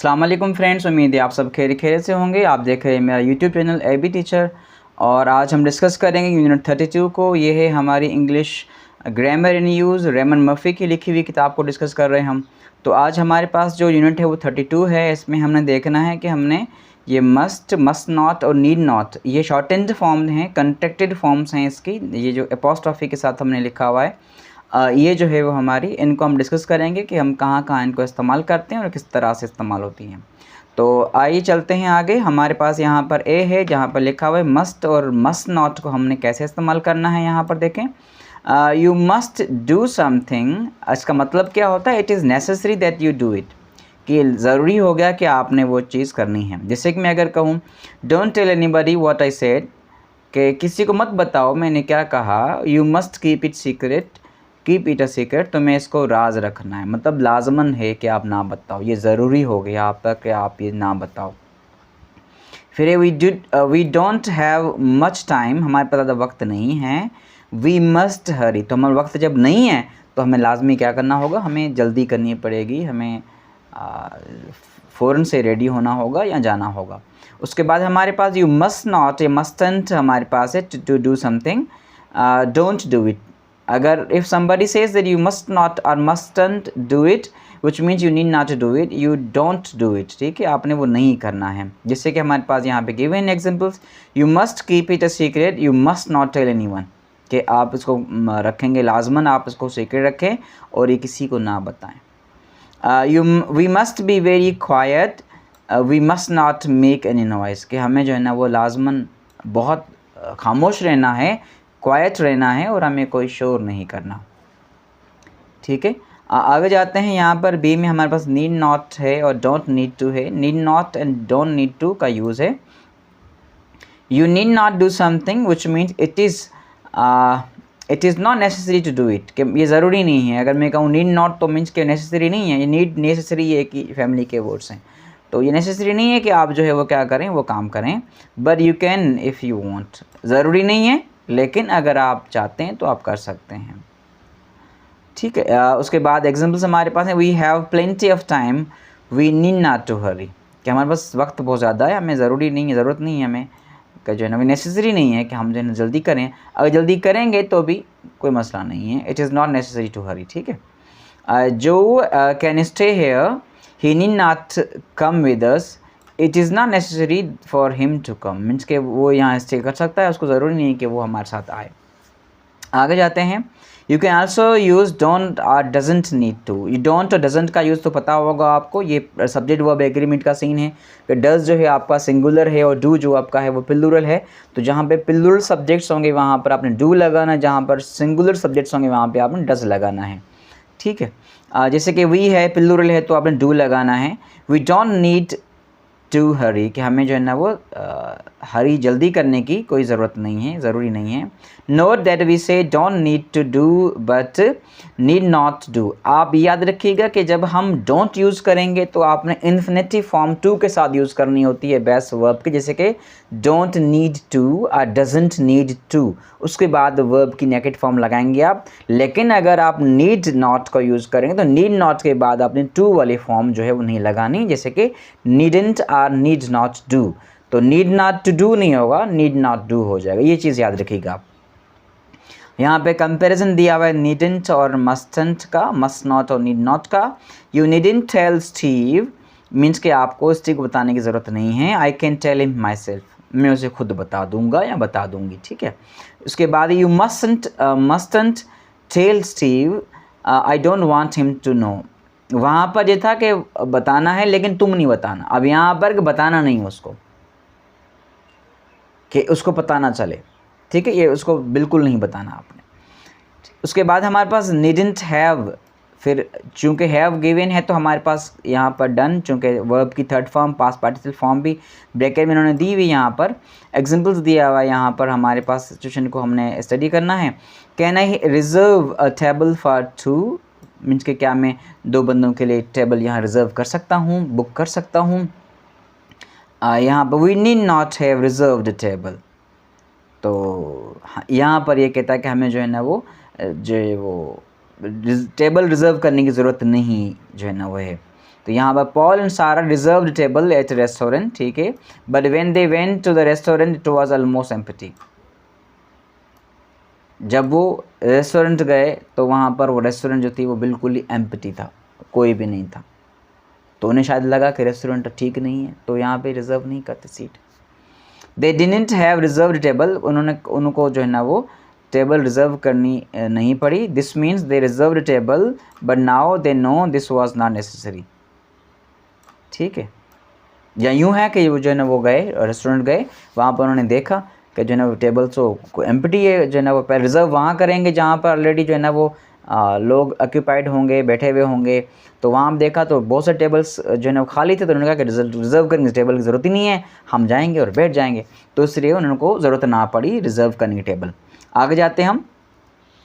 अस्सलाम वालेकुम फ्रेंड्स, उम्मीद है आप सब खैर से होंगे। आप देख रहे हैं मेरा यूट्यूब चैनल एबी टीचर और आज हम डिस्कस करेंगे यूनिट 32 को। ये है हमारी इंग्लिश ग्रामर इन यूज़, रेमन मर्फी की लिखी हुई किताब को डिस्कस कर रहे हैं हम। तो आज हमारे पास जो यूनिट है वो 32 है। इसमें हमने देखना है कि हमने ये मस्ट, मस्ट नॉट और नीड नॉट, ये शॉर्टेंड फॉर्म हैं, कंट्रैक्टेड फॉर्म्स हैं इसकी। ये जो एपोस्ट्रॉफी के साथ हमने लिखा हुआ है, ये जो है वो हमारी, इनको हम डिस्कस करेंगे कि हम कहाँ कहाँ इनको इस्तेमाल करते हैं और किस तरह से इस्तेमाल होती हैं। तो आइए चलते हैं आगे। हमारे पास यहाँ पर ए है जहाँ पर लिखा हुआ है मस्ट, और मस्ट नॉट को हमने कैसे इस्तेमाल करना है यहाँ पर देखें। यू मस्ट डू समथिंग, इसका मतलब क्या होता है, it is necessary that you do it, कि ज़रूरी हो गया कि आपने वो चीज़ करनी है। जैसे कि मैं अगर कहूँ don't tell anybody what I said, कि किसी को मत बताओ मैंने क्या कहा। You must keep it secret, keep it a secret, तो मैं इसको राज रखना है, मतलब लाजमन है कि आप ना बताओ, ये ज़रूरी हो गया आप तक कि आप ये ना बताओ। फिर we don't have much time, हमारे पास ज़्यादा वक्त नहीं है। वी मस्ट हरी, तो हमारा वक्त जब नहीं है तो हमें लाजमी क्या करना होगा, हमें जल्दी करनी पड़ेगी, हमें फ़ौरन से रेडी होना होगा या जाना होगा। उसके बाद हमारे पास यू मस्ट नॉट, ये मस्टंट हमारे पास है to do something, don't do it. अगर if somebody says that you must not or mustn't do it, which means you need not to do it, you don't do it, ठीक है, आपने वो नहीं करना है। जैसे कि हमारे पास यहाँ पे given examples, you must keep it a secret, you must not tell anyone, कि आप इसको रखेंगे लाजमन, आप इसको सीक्रेट रखें और ये किसी को ना बताएं। we must be very quiet, we must not make any noise, कि हमें जो है ना वो लाजमन बहुत खामोश रहना है, क्वाइट रहना है और हमें कोई शोर नहीं करना, ठीक है। आगे जाते हैं। यहाँ पर बी में हमारे पास नीड नॉट है और डोंट नीड टू है। Need not and don't need to का यूज़ है। You need not do something which means it is not necessary to do it, कि ये ज़रूरी नहीं है। अगर मैं कहूँ नीड नॉट तो मीन्स कि नेसेसरी नहीं है। ये नीड नेसेसरी है कि फैमिली के वर्ड्स हैं, तो ये नेसेसरी नहीं है कि आप जो है वो क्या करें, वो काम करें। But you can if you want, ज़रूरी नहीं है लेकिन अगर आप चाहते हैं तो आप कर सकते हैं, ठीक है। उसके बाद एग्जांपल्स हमारे पास हैं। We have plenty of time, we need not to hurry, कि हमारे पास वक्त बहुत ज़्यादा है, हमें ज़रूरी नहीं है, ज़रूरत नहीं है हमें कि जो है ना, नेसेसरी नहीं है कि हम जो है ना जल्दी करें। अगर जल्दी करेंगे तो भी कोई मसला नहीं है, it is not necessary to hurry, ठीक है। जो can stay here, he need not come with us, it is not necessary for him to come, means के वो यहाँ स्टे कर सकता है, उसको ज़रूरी नहीं है कि वो हमारे साथ आए। आगे जाते हैं। You can also use don't और डजेंट नीड टू। ये डोंट और डजेंट का यूज़ तो पता होगा आपको, ये सब्जेक्ट वर्ब एग्रीमेंट का सीन है कि डज जो है आपका सिंगुलर है और डू जो आपका है वो प्लूरल है। तो जहाँ पे प्लूरल सब्जेक्ट्स होंगे वहाँ पर आपने डू लगाना है, जहाँ पर सिंगुलर सब्जेक्ट्स होंगे वहाँ पर आपने डज लगाना है, ठीक है। जैसे कि वी है, प्लूरल है, तो आपने डू लगाना है। We don't need to hurry, कि हमें जो है ना वो हरी जल्दी करने की कोई ज़रूरत नहीं है, ज़रूरी नहीं है। Note that we say don't need to do but need not do. आप याद रखिएगा कि जब हम डोंट यूज़ करेंगे तो आपने इन्फिनेटिव फॉर्म टू के साथ यूज़ करनी होती है बेस वर्ब की, जैसे कि डोंट नीड टू और डजेंट नीड टू, उसके बाद वर्ब की नेगेटिव फॉर्म लगाएंगे आप। लेकिन अगर आप नीड नॉट को यूज़ करेंगे तो नीड नॉट के बाद आपने टू वाली फॉर्म जो है वो नहीं लगानी, जैसे कि नीडेंट और नीड नॉट डू। तो नीड नॉट टू डू नहीं होगा, नीड नॉट डू हो जाएगा, ये चीज़ याद रखिएगा आप। यहाँ पे कंपैरिजन दिया हुआ है नीडेंट और मस्टंट का, मस्ट नॉट और नीड नॉट का। You needn't tell Steve, means कि आपको स्टीव को बताने की ज़रूरत नहीं है। I can tell him myself, मैं उसे खुद बता दूंगा या बता दूंगी, ठीक है। उसके बाद you mustn't tell Steve, I don't want him to know. वहाँ पर ये था कि बताना है लेकिन तुम नहीं बताना। अब यहाँ पर बताना नहीं उसको, कि उसको पता ना चले, ठीक है, ये उसको बिल्कुल नहीं बताना आपने। उसके बाद हमारे पास नीडेंट हैव, फिर चूँकि हैव गिवन है तो हमारे पास यहाँ पर डन, चूँकि वर्ब की third form past participle form भी ब्रैकेट में इन्होंने दी हुई। यहाँ पर एग्जांपल्स दिया हुआ है, यहाँ पर हमारे पास सिचुएशन को हमने स्टडी करना है। Can I reserve a table for two, means के क्या मैं दो बंदों के लिए टेबल यहाँ रिज़र्व कर सकता हूँ, बुक कर सकता हूँ। यहाँ पर we need not have reserved table, तो यहाँ पर ये कहता है कि हमें जो है ना वो जो है वो टेबल रिज़र्व करने की ज़रूरत नहीं जो है ना वो है। तो यहाँ पर Paul and Sarah reserved table at restaurant, ठीक है, but when they went to the restaurant it was almost empty. जब वो रेस्टोरेंट गए तो वहाँ पर वो रेस्टोरेंट जो थी वो बिल्कुल ही एम्प्टी था, कोई भी नहीं था। तो उन्हें शायद लगा कि रेस्टोरेंट ठीक नहीं है, तो यहाँ पे रिज़र्व नहीं करते seat. They didn't have reserved table, उनको जो है ना वो टेबल रिज़र्व करनी नहीं पड़ी। This means they reserved table but now they know this was not necessary, ठीक है। या यूँ है कि वो जो है ना वो गए रेस्टोरेंट गए, वहाँ पर उन्होंने देखा कि जो है ना वो टेबल तो एम्प्टी है, जो है ना वो पहले रिज़र्व वहाँ करेंगे जहाँ पर ऑलरेडी जो है ना वो लोग ऑक्यूपाइड होंगे, बैठे हुए होंगे। तो वहाँ हम देखा तो बहुत से टेबल्स जो है ना वो खाली थे, तो उन्होंने कहा कि रिज़र्व करेंगे, टेबल की ज़रूरत ही नहीं है, हम जाएंगे और बैठ जाएंगे। तो इसलिए उनको ज़रूरत ना पड़ी रिज़र्व करने की टेबल। आगे जाते हैं हम,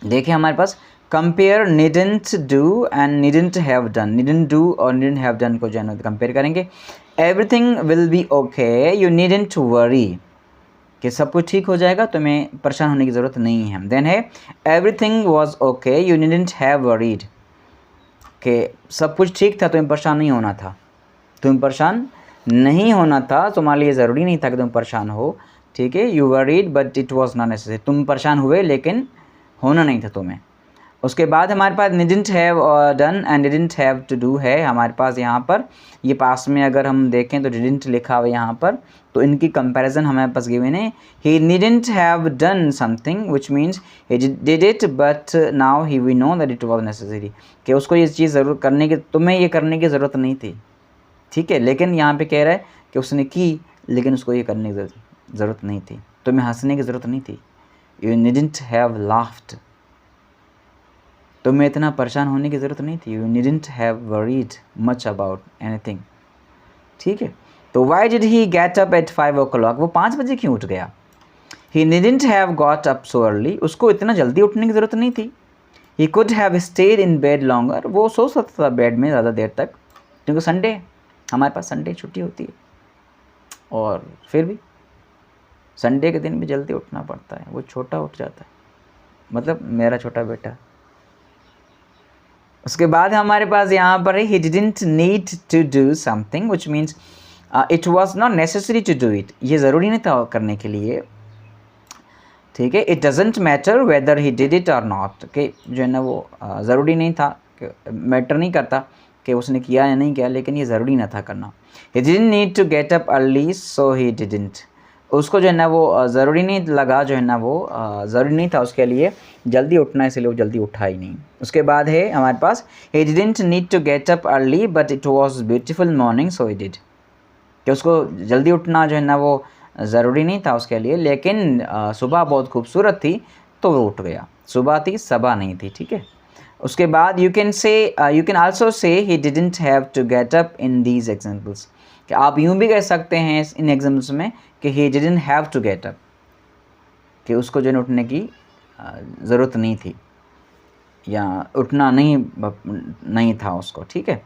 देखिए हमारे पास compare needn't do and needn't have done. Needn't do और नीडेंट हैव डन को जो है ना कंपेयर करेंगे। Everything will be okay, you needn't to worry, कि सब कुछ ठीक हो जाएगा, तुम्हें परेशान होने की ज़रूरत नहीं है। देन है everything was okay, you needn't have worried, कि सब कुछ ठीक था, तुम्हें परेशान नहीं होना था, तुम्हें परेशान नहीं होना था, तुम्हारे लिए ज़रूरी नहीं था कि तुम परेशान हो, ठीक है। You worried but it was not necessary, तुम परेशान हुए लेकिन होना नहीं था तुम्हें। उसके बाद हमारे पास didn't have done and didn't have to do है हमारे पास यहाँ पर। ये पास में अगर हम देखें तो डिडंट लिखा हुआ है यहाँ पर, तो इनकी कंपैरिजन हमारे पास गिवन है। He needn't have done something which means he did it but now he we know that it was necessary, कि उसको ये चीज़ ज़रूर करने की, तुम्हें ये करने की ज़रूरत नहीं थी, ठीक है। लेकिन यहाँ पे कह रहा है कि उसने की लेकिन उसको ये करने की ज़रूरत नहीं थी, तुम्हें हंसने की ज़रूरत नहीं थी। यू नीडेंट हैव लाफ्ड, तुम्हें इतना परेशान होने की ज़रूरत नहीं थी। You needn't have worried much about anything, ठीक है। तो why did he get up at 5 o'clock, वो 5 बजे क्यों उठ गया। He needn't have got up so early, उसको इतना जल्दी उठने की ज़रूरत नहीं थी। He could have stayed in bed longer, वो सो सकता था बेड में ज़्यादा देर तक, क्योंकि संडे, हमारे पास संडे छुट्टी होती है, और फिर भी संडे के दिन भी जल्दी उठना पड़ता है। वो छोटा उठ जाता है, मतलब मेरा छोटा बेटा। उसके बाद हमारे पास यहाँ पर है he didn't need to do something which means it was not necessary to do it, ये ज़रूरी नहीं था करने के लिए, ठीक है। It doesn't matter whether he did it और नॉट, कि जो है ना वो ज़रूरी नहीं था, मैटर नहीं करता कि उसने किया या नहीं किया, लेकिन ये ज़रूरी ना था करना। He didn't need to get up early so he didn't, उसको जो है ना वो ज़रूरी नहीं लगा, जो है ना वो ज़रूरी नहीं था उसके लिए जल्दी उठना, इसलिए वो जल्दी उठा ही नहीं। उसके बाद है हमारे पास he didn't need to get up early but it was beautiful morning so he did, कि उसको जल्दी उठना जो है ना वो ज़रूरी नहीं था उसके लिए, लेकिन सुबह बहुत खूबसूरत थी तो वो उठ गया। सुबह थी, सबा नहीं थी, ठीक है। उसके बाद you can also say he didn't have to get up in these examples, कि आप यूँ भी कह सकते हैं इन एग्जाम्पल्स में कि he didn't have to get up, कि उसको जो है उठने की ज़रूरत नहीं थी, या उठना नहीं था उसको, ठीक है।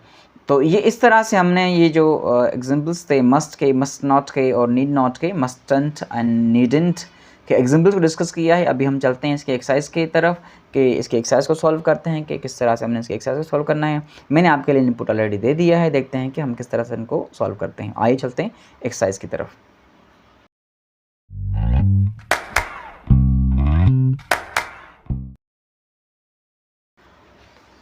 तो ये इस तरह से हमने ये जो एग्जाम्पल्स थे मस्ट के, मस्ट नॉट के और नीड नॉट के, मस्टंट एंड नीडेंट के एग्जाम्पल्स को डिस्कस किया है। अभी हम चलते हैं इसके एक्सरसाइज की तरफ, कि इसके एक्सरसाइज को सॉल्व करते हैं कि किस तरह से हमने इसके एक्सरसाइज को सॉल्व करना है। मैंने आपके लिए इनपुट ऑलरेडी दे दिया है, देखते हैं कि हम किस तरह से इनको सॉल्व करते हैं। आइए चलते हैं एक्सरसाइज की तरफ।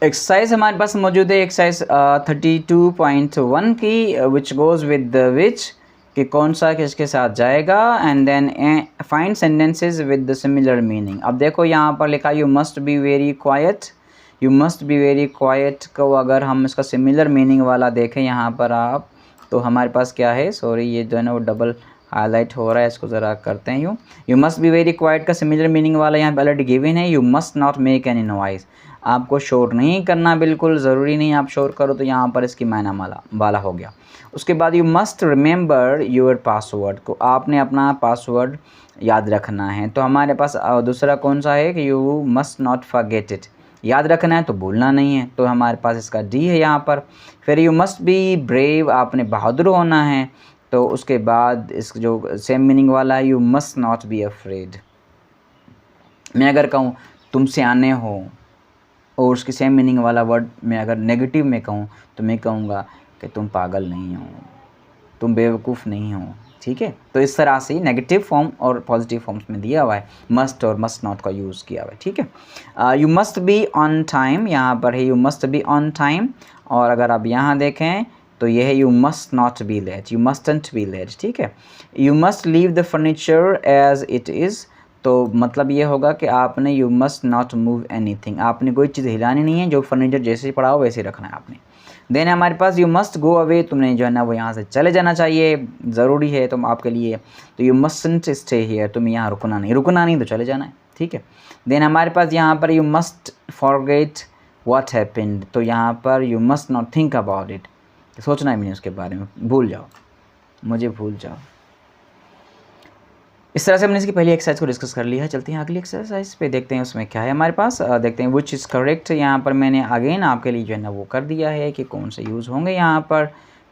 एक्सरसाइज हमारे पास मौजूद है, एक्सरसाइज 32.1 की, विच गोज़ विद विच, कि कौन सा किसके साथ जाएगा, and then find sentences with the similar meaning. अब देखो यहाँ पर लिखा you must be very quiet, you must be very quiet को अगर हम इसका सिमिलर मीनिंग वाला देखें यहाँ पर आप, तो हमारे पास क्या है, सॉरी ये जो है ना वो डबल हाईलाइट हो रहा है, इसको ज़रा करते हैं यूँ। You must be very quite का सिमिलर मीनिंग वाला यहाँ पर ऑलरेडी गिवन है। You must not make any noise, आपको शोर नहीं करना, बिल्कुल ज़रूरी नहीं आप शोर करो, तो यहाँ पर इसकी मायना वाला हो गया। उसके बाद you must remember your password, को आपने अपना पासवर्ड याद रखना है। तो हमारे पास दूसरा कौन सा है कि you must not forget it, याद रखना है तो भूलना नहीं है, तो हमारे पास इसका डी है यहाँ पर। फिर यू मस्ट बी ब्रेव, आपने बहादुर होना है। तो उसके बाद इस जो सेम मीनिंग वाला है you must not be afraid. मैं अगर कहूँ तुम सियाने हो, और उसकी सेम मीनिंग वाला वर्ड मैं अगर नेगेटिव में कहूँ तो मैं कहूँगा कि तुम पागल नहीं हो, तुम बेवकूफ़ नहीं हो, ठीक है। तो इस तरह से नेगेटिव फॉर्म और पॉजिटिव फॉर्म्स में दिया हुआ है, मस्ट और मस्ट नॉट का यूज़ किया हुआ है, ठीक है। You must be on time, यहाँ पर है you must be on time, और अगर आप यहाँ देखें तो यह है you must not be late, you mustn't be late, ठीक है। You must leave the furniture as it is, तो मतलब ये होगा कि आपने you must not move anything, आपने कोई चीज़ हिलानी नहीं है, जो फर्नीचर जैसे ही पड़ा हो वैसे ही रखना है आपने। देन हमारे पास यू मस्ट गो अवे, तुमने जो है ना वो यहाँ से चले जाना चाहिए, ज़रूरी है तुम आपके लिए, तो यू मस्टंट स्टे हियर, तुम्हें यहाँ रुकना नहीं तो चले जाना है, ठीक है। देन हमारे पास यहाँ पर you must forget what happened, तो यहाँ पर you must not think about it, सोचना भी नहीं उसके बारे में, भूल जाओ, मुझे भूल जाओ। इस तरह से हमने इसकी पहली एक्सरसाइज को डिस्कस कर लिया है। चलते हैं अगली एक्सरसाइज पे, देखते हैं उसमें क्या है हमारे पास। देखते हैं विच इज़ करेक्ट, यहाँ पर मैंने अगेन आपके लिए जो है ना वो कर दिया है कि कौन से यूज़ होंगे यहाँ पर।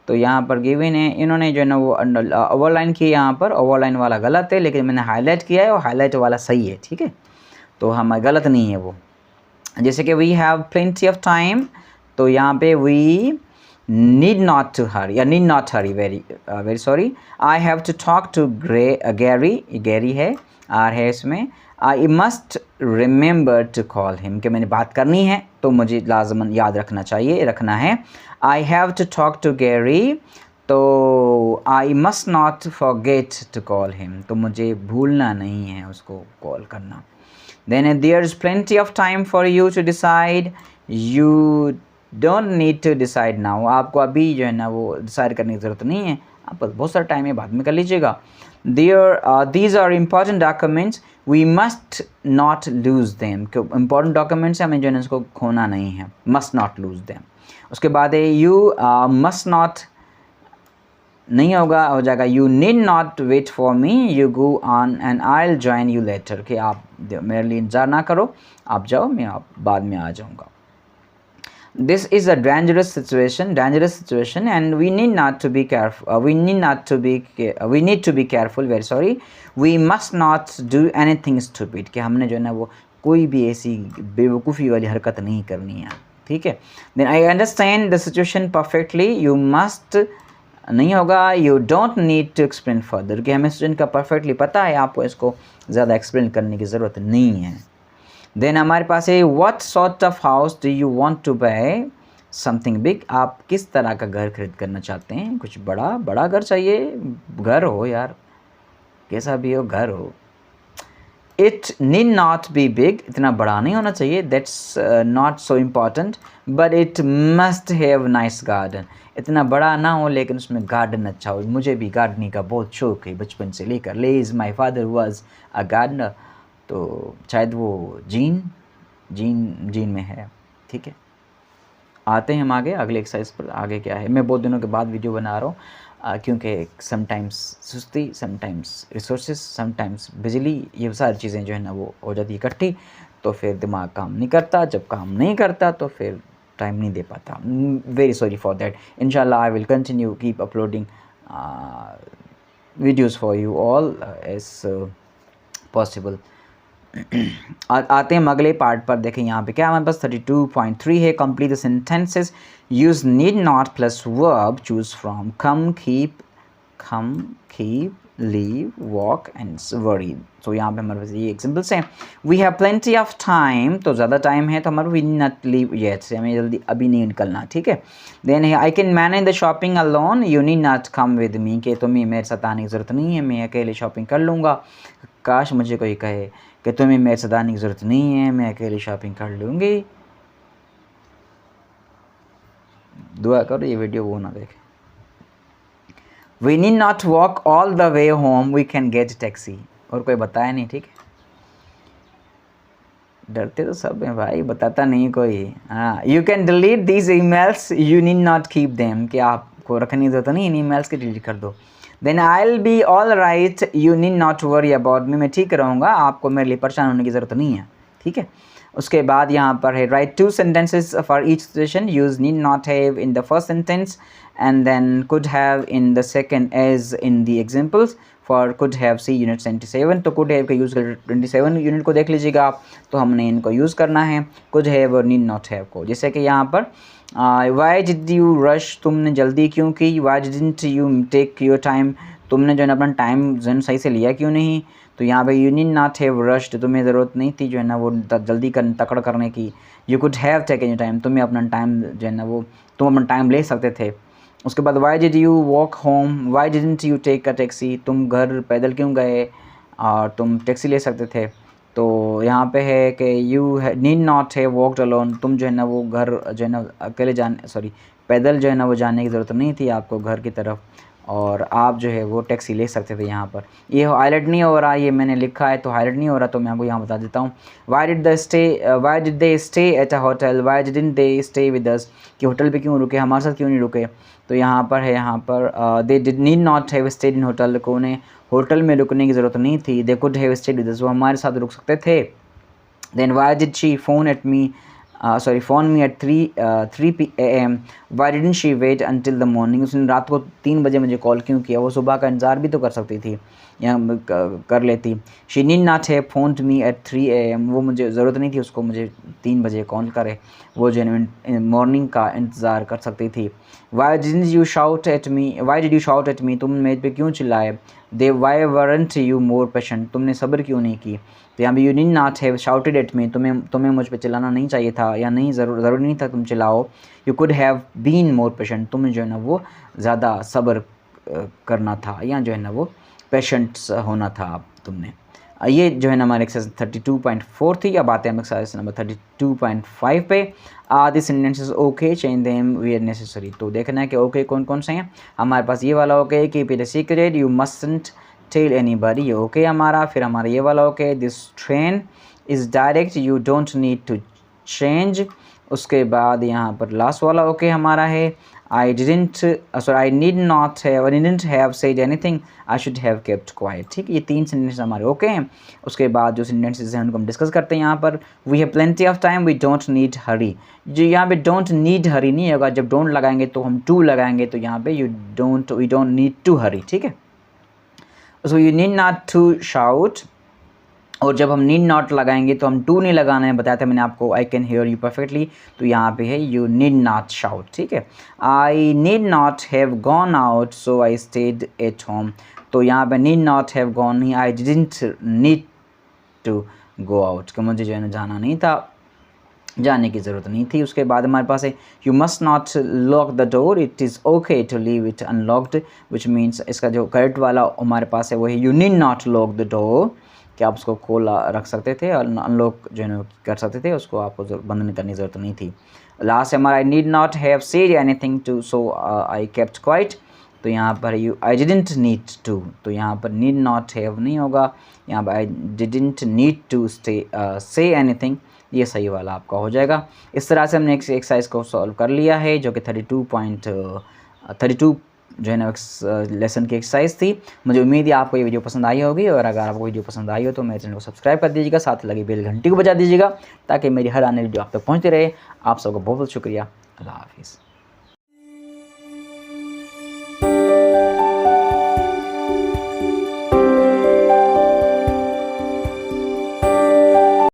तो यहाँ पर गिवन है, इन्होंने जो है ना वो ओवरलाइन की, यहाँ पर ओवरलाइन वाला गलत है, लेकिन मैंने हाईलाइट किया है और हाईलाइट वाला सही है, ठीक है। तो हम गलत नहीं है वो। जैसे कि we have plenty of time, तो यहाँ पे we need not to hurry या need not hurry, very sorry, I have to talk to Gary है, R है इसमें, I must remember to call him, कि मैंने बात करनी है तो मुझे लाजमन याद रखना है। I have to talk to Gary, तो I must not forget to call him, तो मुझे भूलना नहीं है उसको कॉल करना। Then there is plenty of time for you to decide, you don't need to decide now, आपको अभी जो है ना वो डिसाइड करने की ज़रूरत नहीं है, आप पास बहुत सारा टाइम है, बाद में कर लीजिएगा। These are important documents, we must not lose them, क्यों इंपॉर्टेंट डॉक्यूमेंट्स हैं, हमें जो है इसको खोना नहीं है, मस्ट नॉट लूज़ देम। उसके बाद है यू मस्ट नॉट, नहीं होगा, हो जाएगा you need not wait for me, you go on and I will join you later, कि आप मेरे लिए इंतज़ार ना करो, आप जाओ, मैं आप बाद में आ जाऊँगा। This is a dangerous situation, and we need to be careful, we need to be careful, very sorry, we must not do anything stupid, कि हमने जो है ना वो कोई भी ऐसी बेवकूफ़ी वाली हरकत नहीं करनी है, ठीक है। Then I understand the situation perfectly, you must, नहीं होगा you don't need to explain further, कि हमें सिचुएशन का परफेक्टली पता है, आपको इसको ज़्यादा एक्सप्लेन करने की ज़रूरत नहीं है। देन हमारे पास है what sort of house do you want to buy something big, आप किस तरह का घर खरीद करना चाहते हैं, कुछ बड़ा घर चाहिए, घर हो यार, कैसा भी हो घर हो। It need not be big, इतना बड़ा नहीं होना चाहिए, that's not so important, but it must have nice garden, इतना बड़ा ना हो लेकिन उसमें गार्डन अच्छा हो। मुझे भी गार्डनिंग का बहुत शौक है बचपन से लेकर, lays my father was a gardener, तो शायद वो जीन में है, ठीक है। आते हैं हम आगे अगले एक्सरसाइज पर। आगे क्या है, मैं बहुत दिनों के बाद वीडियो बना रहा हूँ, क्योंकि समटाइम्स सुस्ती, समटाइम्स रिसोर्सेज, समटाइम्स बिजली, ये सारी चीज़ें जो है ना वो हो जाती है इकट्ठी, तो फिर दिमाग काम नहीं करता, जब काम नहीं करता तो फिर टाइम नहीं दे पाता। Very sorry for that. इंशाल्लाह I will continue keep uploading videos for you all as possible. आते हैं अगले पार्ट पर। देखें यहाँ पे क्या हमारे पास 32.3 है, complete the sentences, use need not plus verb, choose from, come, keep, leave, walk and worry. तो यहाँ पे हमारे पास ये एग्जाम्पल्स हैं। We have plenty of time, तो ज़्यादा टाइम है, तो हमारे we need not leave yet, से हमें जल्दी अभी नहीं निकलना, ठीक है। देन है I can manage the shopping alone, you need not come with me, कि तुम्हें मेरे साथ आने की ज़रूरत नहीं है, मैं अकेले शॉपिंग कर लूँगा। काश मुझे कोई कहे कि तुम्हें मेरे साथ आने की ज़रूरत नहीं है, मैं अकेले शॉपिंग कर लूँगी। दुआ करो ये वीडियो वो ना देखे। We need not walk all the way home, we can get taxi, और कोई बताया नहीं, ठीक है। डरते तो सब हैं भाई, बताता नहीं कोई। हाँ, you can delete these emails, you need not keep them, कि आपको रखने की जरूरत नहीं, इन ईमेल्स की डिलीट कर दो। Then I will be all right, you need not worry about me, मैं ठीक रहूँगा, आपको मेरे लिए परेशान होने की ज़रूरत नहीं है, ठीक है। उसके बाद यहाँ पर है write 2 sentences for each situation, use need not have in the first sentence and then could have in the second as in the examples for could have see unit 27। तो कुड हैव का use कर 27 unit को देख लीजिएगा आप, तो हमने इनको यूज़ करना है कुड हैव और नीड नॉट हैव को। जैसे कि यहाँ पर वाई डिड यू रश, तुमने जल्दी क्यों की, why didn't you take your time, तुमने जो है अपना टाइम जो है सही से लिया क्यों नहीं। तो यहाँ पे you need not have rushed, तुम्हें ज़रूरत नहीं थी जो है ना वो जल्दी तकड़ करने की। You could have taken your time, तुम्हें अपना टाइम जो है ना वो तुम अपना टाइम ले सकते थे। उसके बाद why did you walk home, why didn't you take a taxi, तुम घर पैदल क्यों गए और तुम टैक्सी ले सकते थे। तो यहाँ पे है कि you need not have walked alone, तुम जो है ना वो घर जो है ना अकेले पैदल जो है ना वो जाने की ज़रूरत नहीं थी आपको घर की तरफ, और आप जो है वो टैक्सी ले सकते थे। यहाँ पर ये हाईलाइट नहीं हो रहा, ये मैंने लिखा है तो हाईलाइट नहीं हो रहा, तो मैं आपको यहाँ बता देता हूँ। Why did they stay at a hotel, Y didn't they stay with us, कि होटल पे क्यों रुके, हमारे साथ क्यों नहीं रुके। तो यहाँ पर है, यहाँ पर they did need not have stayed in hotel, को उन्हें होटल में रुकने की ज़रूरत नहीं थी। They could have stayed with us, वो हमारे साथ रुक सकते थे। Then why did she phone at me phone me at 3 PM, why didn't she wait until the morning, उसने रात को 3 बजे मुझे कॉल क्यों किया, वो सुबह का इंतज़ार भी तो कर सकती थी या कर लेती। She need not have phoned me at 3 AM, वो मुझे ज़रूरत नहीं थी उसको मुझे 3 बजे कॉल करे, वो जेन्युइन मॉर्निंग का इंतज़ार कर सकती थी। Why didn't you shout at me, why did you shout at me, तुम मेरे पे क्यों चिल्लाए। They why weren't you more patient, तुमने सब्र क्यों नहीं की। तो यहाँ पे you need not have shouted at me, तुम्हें मुझ पे चिल्लाना नहीं चाहिए था या नहीं ज़रूरी नहीं था तुम चिल्लाओ। You could have been more patient, तुम्हें जो है ना वो ज़्यादा सब्र करना था या जो है ना वो पेशेंट्स होना था तुमने। ये जो है ना हमारे एक्सरसाइज 32.4 थी। अब आते हैं हम एक्सरसाइज नंबर 32.5 पे। This sentences okay change them where necessary. तो देखना है कि ओके कौन कौन से हैं। हमारे पास ये वाला okay, keep it a secret, you mustn't tell anybody, ये ओके हमारा। फिर हमारा ये वाला okay, this train is direct, you don't need to change. उसके बाद यहाँ पर लास्ट वाला ओके हमारा है, I need not have, I didn't have said anything, I should have kept quiet. ठीक है, ये 3 सेंटेंस हमारे ओके हैं। उसके बाद जो सेंटेंसेस हैं उनको हम डिस्कस करते हैं यहाँ पर। We have plenty of time, we don't need hurry. जो यहाँ पे डोंट नीड हरी नहीं होगा, जब डोंट लगाएंगे तो हम टू लगाएंगे, तो यहाँ पे we don't need to hurry. ठीक है, so you need not to shout, और जब हम नीड नॉट लगाएंगे तो हम टू नहीं लगाना है, बताया था मैंने आपको, I can hear you perfectly, तो यहाँ पे है यू नीड नॉट शाउट। ठीक है, I need not have gone out so I stayed at home. तो यहाँ पे नीड नॉट हैव गॉन नहीं, I didn't need to go out, कि मुझे जो है ना जाना नहीं था, जाने की ज़रूरत नहीं थी। उसके बाद हमारे पास है you must not lock the door, it is okay to leave it unlocked, which means इसका जो करेक्ट वाला हमारे पास है वो है you need not lock the door, कि आप उसको खोला रख सकते थे और अनलॉक जो है ना कर सकते थे, उसको आपको बंद नहीं करने की ज़रूरत नहीं थी। लास्ट हमारा I need not have said anything to so I kept quiet. तो यहाँ पर you I didn't need to, तो यहाँ पर नीड नॉट हैव नहीं होगा, यहाँ पर I didn't need to say anything, ये सही वाला आपका हो जाएगा। इस तरह से हमने एक्सरसाइज को सॉल्व कर लिया है, जो कि 32 जो है ना लेसन की एक्सरसाइज थी। मुझे उम्मीद है आपको ये वीडियो पसंद आई होगी, और अगर आपको वीडियो पसंद आई हो तो मेरे चैनल को सब्सक्राइब कर दीजिएगा, साथ लगी बेल घंटी को बजा दीजिएगा, ताकि मेरी हर आने वीडियो आप तक पहुँचती रहे। आप सबका बहुत बहुत शुक्रिया। अल्लाह हाफिज़।